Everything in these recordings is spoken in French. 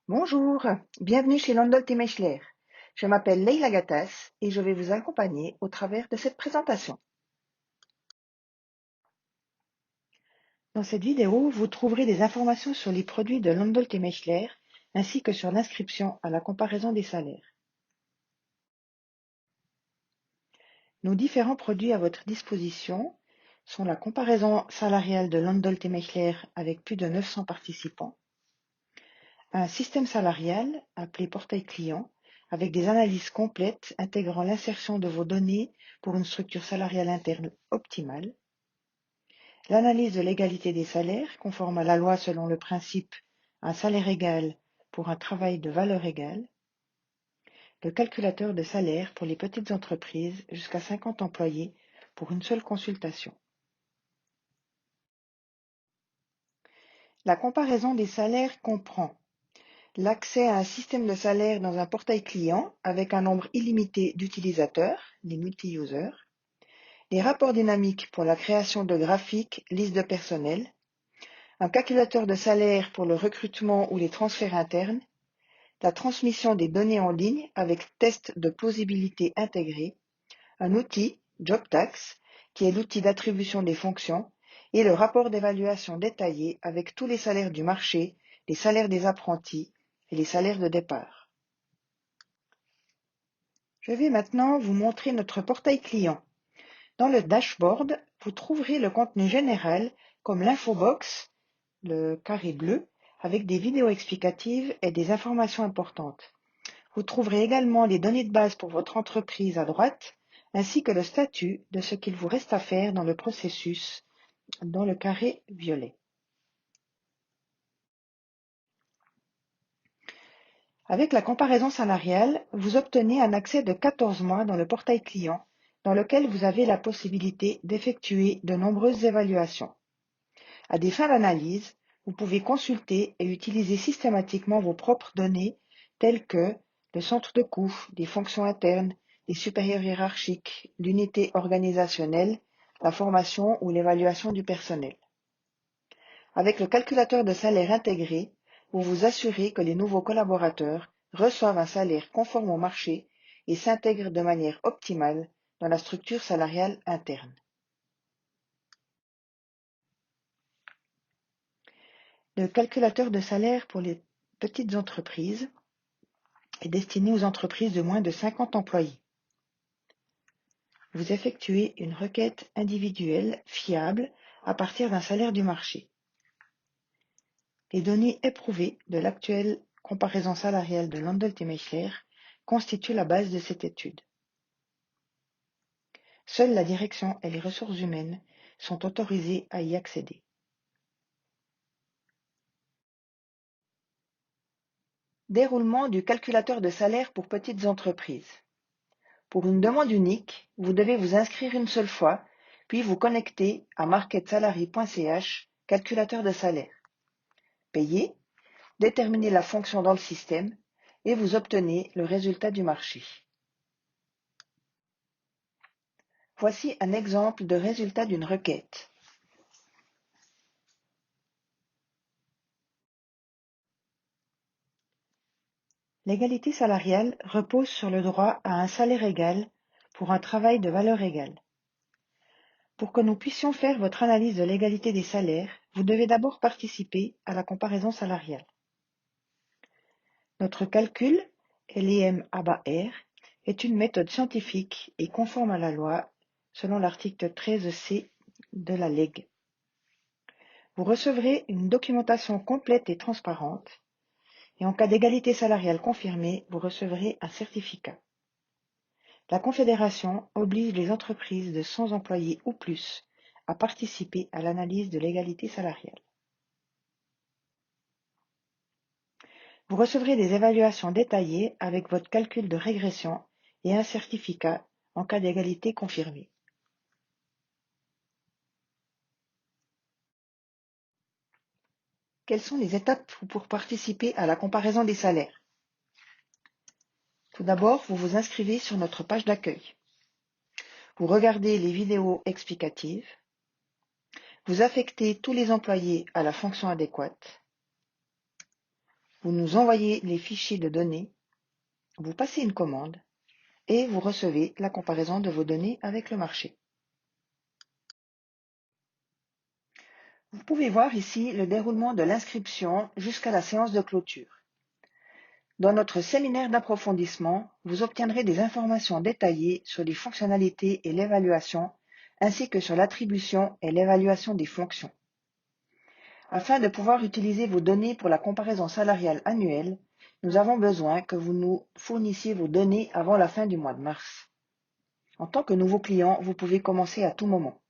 Bonjour, bienvenue chez Landolt et Mechler. Je m'appelle Leila Gattas et je vais vous accompagner au travers de cette présentation. Dans cette vidéo, vous trouverez des informations sur les produits de Landolt et Mechler ainsi que sur l'inscription à la comparaison des salaires. Nos différents produits à votre disposition sont la comparaison salariale de Landolt et Mechler avec plus de 900 participants, un système salarial appelé portail client avec des analyses complètes intégrant l'insertion de vos données pour une structure salariale interne optimale, l'analyse de l'égalité des salaires conforme à la loi selon le principe un salaire égal pour un travail de valeur égale, le calculateur de salaire pour les petites entreprises jusqu'à 50 employés pour une seule consultation. La comparaison des salaires comprend l'accès à un système de salaire dans un portail client avec un nombre illimité d'utilisateurs, les multi-users, les rapports dynamiques pour la création de graphiques, listes de personnel, un calculateur de salaire pour le recrutement ou les transferts internes, la transmission des données en ligne avec test de plausibilité intégré, un outil, JobTax, qui est l'outil d'attribution des fonctions, et le rapport d'évaluation détaillé avec tous les salaires du marché, les salaires des apprentis et les salaires de départ. Je vais maintenant vous montrer notre portail client. Dans le dashboard, vous trouverez le contenu général comme l'infobox, le carré bleu, avec des vidéos explicatives et des informations importantes. Vous trouverez également les données de base pour votre entreprise à droite, ainsi que le statut de ce qu'il vous reste à faire dans le processus, dans le carré violet. Avec la comparaison salariale, vous obtenez un accès de 14 mois dans le portail client, dans lequel vous avez la possibilité d'effectuer de nombreuses évaluations. À des fins d'analyse, vous pouvez consulter et utiliser systématiquement vos propres données telles que le centre de coût, des fonctions internes, les supérieurs hiérarchiques, l'unité organisationnelle, la formation ou l'évaluation du personnel. Avec le calculateur de salaire intégré, vous vous assurez que les nouveaux collaborateurs reçoivent un salaire conforme au marché et s'intègrent de manière optimale dans la structure salariale interne. Le calculateur de salaire pour les petites entreprises est destiné aux entreprises de moins de 50 employés. Vous effectuez une requête individuelle fiable à partir d'un salaire du marché. Les données éprouvées de l'actuelle comparaison salariale de Landolt et Mechler constituent la base de cette étude. Seule la direction et les ressources humaines sont autorisées à y accéder. Déroulement du calculateur de salaire pour petites entreprises. Pour une demande unique, vous devez vous inscrire une seule fois, puis vous connecter à marketsalary.ch, calculateur de salaire. Payer, déterminer la fonction dans le système et vous obtenez le résultat du marché. Voici un exemple de résultat d'une requête. L'égalité salariale repose sur le droit à un salaire égal pour un travail de valeur égale. Pour que nous puissions faire votre analyse de l'égalité des salaires, vous devez d'abord participer à la comparaison salariale. Notre calcul, LEM-ABA-R, est une méthode scientifique et conforme à la loi selon l'article 13C de la LEG. Vous recevrez une documentation complète et transparente et en cas d'égalité salariale confirmée, vous recevrez un certificat. La Confédération oblige les entreprises de 100 employés ou plus à participer à l'analyse de l'égalité salariale. Vous recevrez des évaluations détaillées avec votre calcul de régression et un certificat en cas d'égalité confirmée. Quelles sont les étapes pour participer à la comparaison des salaires? Tout d'abord, vous vous inscrivez sur notre page d'accueil. Vous regardez les vidéos explicatives. Vous affectez tous les employés à la fonction adéquate. Vous nous envoyez les fichiers de données, vous passez une commande et vous recevez la comparaison de vos données avec le marché. Vous pouvez voir ici le déroulement de l'inscription jusqu'à la séance de clôture. Dans notre séminaire d'approfondissement, vous obtiendrez des informations détaillées sur les fonctionnalités et l'évaluation, ainsi que sur l'attribution et l'évaluation des fonctions. Afin de pouvoir utiliser vos données pour la comparaison salariale annuelle, nous avons besoin que vous nous fournissiez vos données avant la fin du mois de mars. En tant que nouveau client, vous pouvez commencer à tout moment.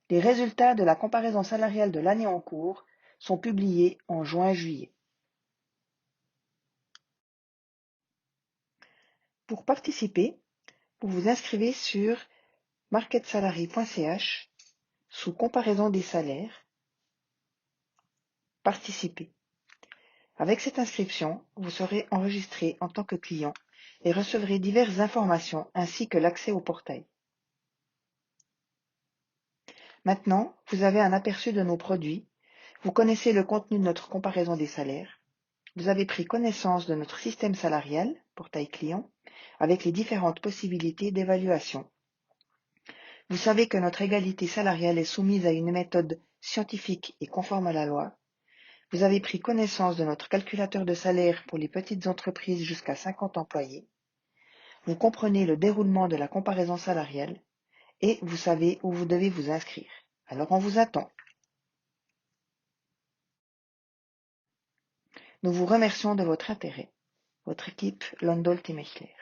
Les résultats de la comparaison salariale de l'année en cours sont publiés en juin-juillet. Pour participer, vous vous inscrivez sur marketsalary.ch sous comparaison des salaires, participer. Avec cette inscription, vous serez enregistré en tant que client et recevrez diverses informations ainsi que l'accès au portail. Maintenant, vous avez un aperçu de nos produits, vous connaissez le contenu de notre comparaison des salaires, vous avez pris connaissance de notre système salarial, portail client, avec les différentes possibilités d'évaluation. Vous savez que notre égalité salariale est soumise à une méthode scientifique et conforme à la loi. Vous avez pris connaissance de notre calculateur de salaire pour les petites entreprises jusqu'à 50 employés. Vous comprenez le déroulement de la comparaison salariale et vous savez où vous devez vous inscrire. Alors on vous attend. Nous vous remercions de votre intérêt. Votre équipe Londolt et Mechler.